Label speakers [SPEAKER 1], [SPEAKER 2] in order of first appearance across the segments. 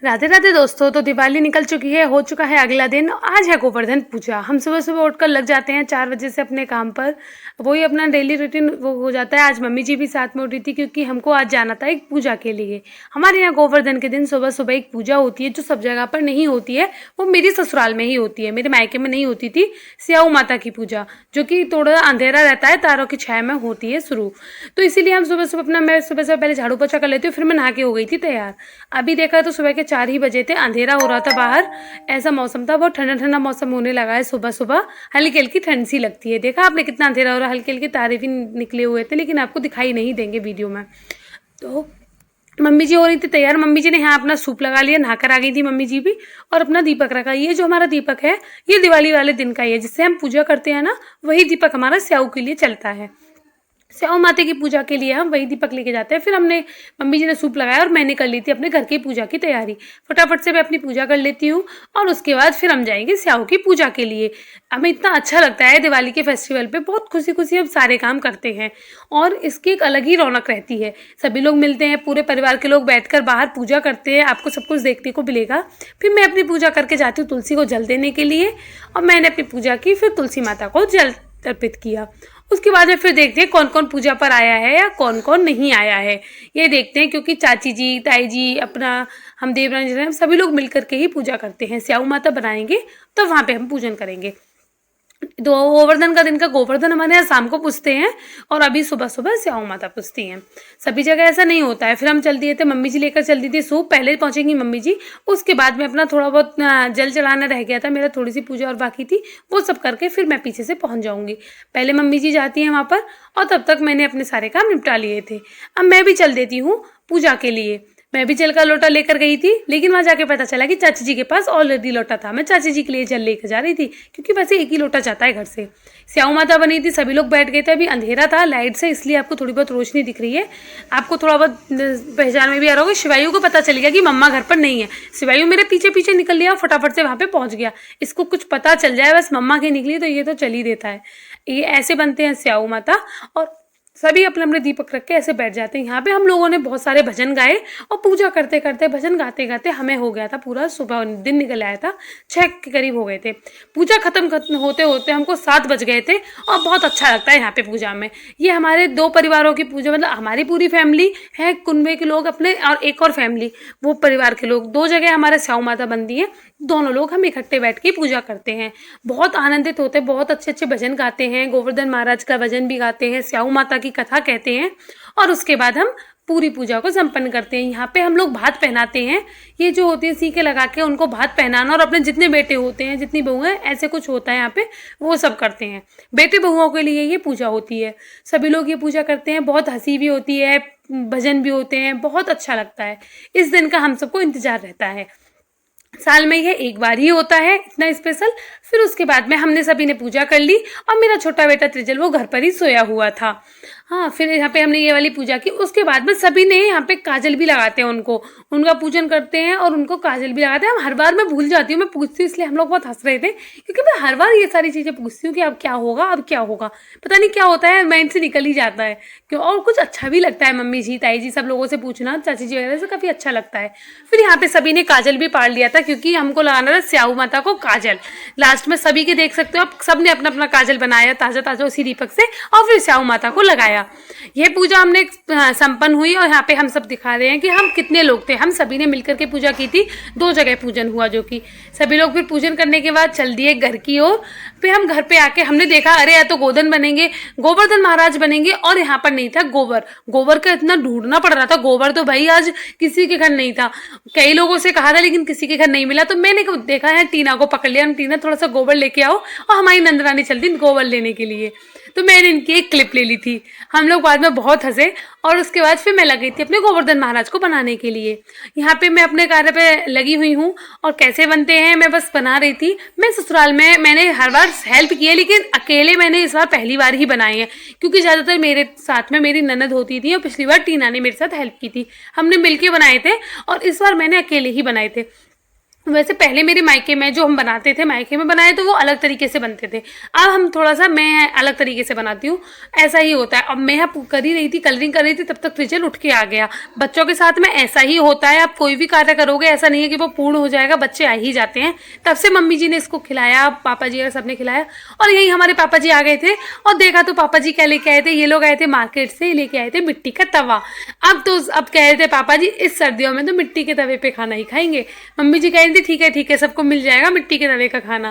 [SPEAKER 1] राधे राधे दोस्तों। तो दिवाली निकल चुकी है, हो चुका है अगला दिन। आज है गोवर्धन पूजा। हम सुबह सुबह उठकर लग जाते हैं 4 बजे से अपने काम पर। वही अपना डेली रूटीन वो हो जाता है। आज मम्मी जी भी साथ में उठी थी क्योंकि हमको आज जाना था एक पूजा के लिए। हमारे यहाँ गोवर्धन के दिन सुबह सुबह एक पूजा होती है जो सब जगह पर नहीं होती है, वो मेरी ससुराल में ही होती है, मेरे मायके में नहीं होती थी। स्याऊ माता की पूजा, जो कि थोड़ा अंधेरा रहता है, तारों की छाया में होती है शुरू। तो इसीलिए हम सुबह सुबह अपना मैं सुबह से पहले झाड़ू पोछा कर लेती हूँ, फिर मैं नहा के हो गई थी तैयार। अभी देखा तो सुबह के 4 ही बजे थे, अंधेरा हो रहा था बाहर। ऐसा मौसम था, बहुत ठंडा ठंडा मौसम होने लगा है। सुबह सुबह हल्की हल्की ठंड सी लगती है। देखा आपने कितना अंधेरा हो रहा है, हल्के हल्के तारे भी निकले हुए थे, लेकिन आपको दिखाई नहीं देंगे वीडियो में। तो मम्मी जी हो रही थी तैयार। मम्मी जी ने यहाँ अपना सूप लगा लिया, नहाकर आ गई थी मम्मी जी भी। और अपना दीपक रखा। ये जो हमारा दीपक है, ये दिवाली वाले दिन का ही है, जिससे हम पूजा करते हैं ना, वही दीपक हमारा स्याऊ के लिए चलता है। स्याऊ माता की पूजा के लिए हम वही दीपक लेके जाते हैं। फिर हमने मम्मी जी ने सूप लगाया और मैंने कर ली थी अपने घर की पूजा की तैयारी। फटाफट से मैं अपनी पूजा कर लेती हूँ और उसके बाद फिर हम जाएंगे स्याऊ की पूजा के लिए। हमें इतना अच्छा लगता है दिवाली के फेस्टिवल पे, बहुत खुशी खुशी हम सारे काम करते हैं और इसकी एक अलग ही रौनक रहती है। सभी लोग मिलते हैं, पूरे परिवार के लोग बैठकर बाहर पूजा करते हैं, आपको सब कुछ देखने को मिलेगा। फिर मैं अपनी पूजा करके जाती हूँ तुलसी को जल देने के लिए, और मैंने अपनी पूजा की, फिर तुलसी माता को जल अर्पित किया। उसके बाद में फिर देखते हैं कौन कौन पूजा पर आया है या कौन कौन नहीं आया है, ये देखते हैं। क्योंकि चाची जी, ताई जी, अपना हम देवरानी, हम सभी लोग मिलकर के ही पूजा करते हैं। स्याऊ माता बनाएंगे तो वहाँ पे हम पूजन करेंगे। तो गोवर्धन का दिन का गोवर्धन हमारे यहाँ शाम को पूजते हैं और अभी सुबह सुबह स्याऊ माता पूजती हैं। सभी जगह ऐसा नहीं होता है। फिर हम चल दिए थे, मम्मी जी लेकर चल दी थी सूप। पहले पहुंचेंगी मम्मी जी, उसके बाद में अपना थोड़ा बहुत जल चढ़ाना रह गया था मेरा, थोड़ी सी पूजा और बाकी थी, वो सब करके फिर मैं पीछे से पहुंच जाऊंगी। पहले मम्मी जी जाती हैं वहाँ पर और तब तक मैंने अपने सारे काम निपटा लिए थे। अब मैं भी चल देती हूँ पूजा के लिए। मैं भी जल का लोटा लेकर गई थी, लेकिन वहां जाके पता चला कि चाची जी के पास ऑलरेडी लोटा था। मैं चाची जी के लिए जल लेकर जा रही थी, क्योंकि वैसे एक ही लोटा जाता है घर से। स्याऊ माता बनी थी, सभी लोग बैठ गए थे। अभी अंधेरा था लाइट से, इसलिए आपको थोड़ी बहुत रोशनी दिख रही है। आपको थोड़ा बहुत पहचान में भी आ रहा होगा। शिवायु को पता चल गया कि मम्मा घर पर नहीं है। शिवायु मेरे पीछे पीछे निकल लिया, फटाफट से वहां पे पहुंच गया। इसको कुछ पता चल जाए बस मम्मा की निकली तो ये तो चल ही देता है। ये ऐसे बनते हैं स्याऊ माता। और सभी अपने अपने दीपक रख के ऐसे बैठ जाते हैं। यहाँ पे हम लोगों ने बहुत सारे भजन गाए और पूजा करते करते, भजन गाते गाते हमें हो गया था पूरा, सुबह दिन निकल आया था, 6 के करीब हो गए थे। पूजा खत्म होते होते हमको 7 बज गए थे। और बहुत अच्छा लगता है यहाँ पे पूजा में। ये हमारे 2 परिवारों की पूजा, मतलब हमारी पूरी फैमिली है, कुनबे के लोग अपने, और एक और फैमिली, वो परिवार के लोग। 2 जगह हमारे स्याऊ माता बनती है, दोनों लोग हम इकट्ठे बैठ के पूजा करते हैं। बहुत आनंदित होते हैं, बहुत अच्छे अच्छे भजन गाते हैं। गोवर्धन महाराज का भजन भी गाते हैं, स्याऊ माता की कथा कहते हैं, और उसके बाद हम पूरी पूजा को संपन्न करते हैं। यहाँ पे हम लोग भात पहनाते हैं। ये जो होती है सीखे लगा के उनको भात पहनाना, और अपने जितने बेटे होते हैं, जितनी बहू हैं, ऐसे कुछ होता है यहाँ पे, वो सब करते हैं। बेटे बहुओं के लिए ये पूजा होती है। सभी लोग ये पूजा करते हैं। बहुत हंसी भी होती है, भजन भी होते हैं, बहुत अच्छा लगता है। इस दिन का हम सबको इंतजार रहता है। साल में यह एक बार ही होता है, इतना स्पेशल। फिर उसके बाद में हमने सभी ने पूजा कर ली और मेरा छोटा बेटा त्रिजल वो घर पर ही सोया हुआ था। हाँ, फिर यहाँ पे हमने ये वाली पूजा की। उसके बाद में सभी ने यहाँ पे काजल भी लगाते हैं, उनको, उनका पूजन करते हैं और उनको काजल भी लगाते हैं। हम हर बार मैं भूल जाती हूँ, मैं पूछती हूँ, इसलिए हम लोग बहुत हंस रहे थे, क्योंकि मैं हर बार ये सारी चीजें पूछती हूँ कि अब क्या होगा, अब क्या होगा, पता नहीं क्या होता है, माइंड से निकल ही जाता है। क्यों, और कुछ अच्छा भी लगता है। मम्मी जी, ताई जी, सब लोगों से पूछना, चाची जी वगैरह से काफी अच्छा लगता है। फिर यहाँ पे सभी ने काजल भी पाड़ लिया था, क्योंकि हमको लगाना था स्याऊ माता को काजल। लास्ट में सभी के देख सकते हो आप, सब ने अपना अपना काजल बनाया ताजा ताजा उसी दीपक से, और फिर स्याऊ माता को लगाया। ये पूजा हमने संपन्न हुई और यहाँ पे हम सब दिखा रहे हैं कि हम कितने लोग थे। हम सभी ने मिलकर के पूजा की थी। 2 जगह पूजन हुआ, जो कि सभी लोग फिर पूजन करने के बाद चल दिए घर की ओर। फिर हम घर पे आके हमने देखा, अरे या तो गोवर्धन बनेंगे, गोवर्धन महाराज बनेंगे, और यहाँ पर नहीं था गोबर। गोबर का इतना ढूंढना पड़ रहा था। गोबर तो भाई आज किसी के घर नहीं था। कई लोगों से कहा था, लेकिन किसी के घर नहीं मिला। तो मैंने देखा है, टीना को पकड़ लिया, टीना थोड़ा सा गोबर लेके आओ, और हमारी नंदरानी चलती गोबर लेने के लिए। तो मैंने इनकी एक क्लिप ले ली थी। हम लोग बाद में बहुत हंसे, और उसके बाद फिर मैं लग गई थी अपने गोवर्धन महाराज को बनाने के लिए। यहाँ पे मैं अपने कार्य पे लगी हुई हूँ, और कैसे बनते हैं मैं बस बना रही थी। मैं ससुराल में मैंने हर बार हेल्प की है, लेकिन अकेले मैंने इस बार पहली बार ही बनाए हैं, क्योंकि ज़्यादातर मेरे साथ में मेरी ननद होती थी, और पिछली बार टीना ने मेरे साथ हेल्प की थी। हमने मिलके बनाए थे, और इस बार मैंने अकेले ही बनाए थे। वैसे पहले मेरे मायके में जो हम बनाते थे, मायके में बनाए तो वो अलग तरीके से बनते थे। अब हम थोड़ा-सा मैं अलग तरीके से बनाती हूँ, ऐसा ही होता है। अब मैं कर ही रही थी, कलरिंग कर रही थी, तब तक त्रिजल उठ के आ गया। बच्चों के साथ में ऐसा ही होता है, आप कोई भी कार्य करोगे ऐसा नहीं है कि वो पूर्ण हो जाएगा, बच्चे आ ही जाते हैं। तब से मम्मी जी ने इसको खिलाया, पापा जी और सबने खिलाया और यही हमारे पापा जी आ गए थे और देखा तो पापा जी क्या लेके आए थे, ये लोग आए थे मार्केट से, लेके आए थे मिट्टी का तवा। अब कह रहे थे पापा जी इस सर्दियों में तो मिट्टी के तवे पे खाना ही खाएंगे। मम्मी जी कह रही थी ठीक है सबको मिल जाएगा मिट्टी के तवे का खाना।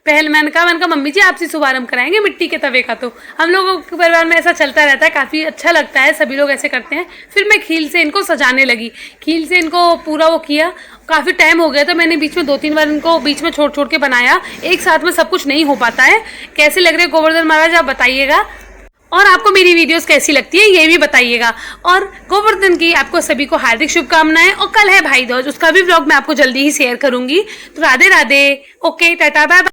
[SPEAKER 1] पहले मैंने कहा मम्मी जी आपसे शुभारंभ कराएंगे मिट्टी के तवे का। तो हम लोगों के परिवार में ऐसा चलता रहता है, काफ़ी अच्छा लगता है, सभी लोग ऐसे करते हैं। फिर मैं खील से इनको सजाने लगी, खील से इनको पूरा वो किया। काफ़ी टाइम हो गया तो मैंने बीच में 2-3 बार इनको बीच में छोड़ के बनाया, एक साथ में सब कुछ नहीं हो पाता है। कैसे लग रहे गोवर्धन महाराज आप बताइएगा, और आपको मेरी वीडियोस कैसी लगती है ये भी बताइएगा। और गोवर्धन की आपको सभी को हार्दिक शुभकामनाएं। और कल है भाई दूज, उसका भी व्लॉग मैं आपको जल्दी ही शेयर करूंगी। तो राधे राधे, ओके, टाटा, बाय।